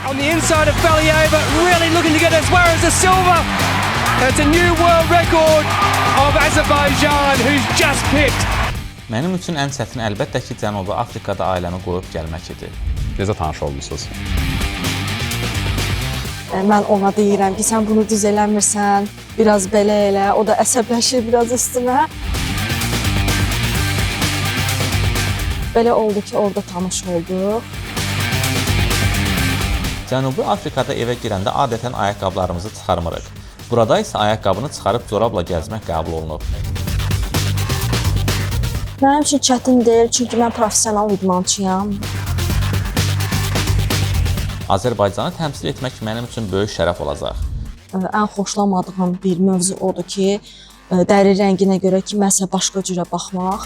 On the inside of Valieva, really looking to get as far as the silver. It's a new world record of Azerbaijan, who's just picked. Mənim üçün ən çətin əlbəttə ki, Cənubi Afrikada ailəmi qoyub gəlmək idi. Necə tanış olmusunuz? Mən ona deyirəm ki, sən bunu düz eləmirsən, biraz belə elə, o da əsəbləşir biraz üstünə. Belə oldu ki, orada tanış olduq. Cənubi Afrikada evə girəndə adətən ayaqqabılarımızı çıxarmırıq. Burada isə ayaqqabını çıxarıb corabla gəzmək qəbul olunub. Mənim üçün çətin deyil, çünki mən professional idmançıyam. Azərbaycanı təmsil etmək mənim üçün böyük şərəf olacaq. Ən xoşlamadığım bir mövzu odur ki, dəri rənginə görə kiməsə başqa cürə baxmaq.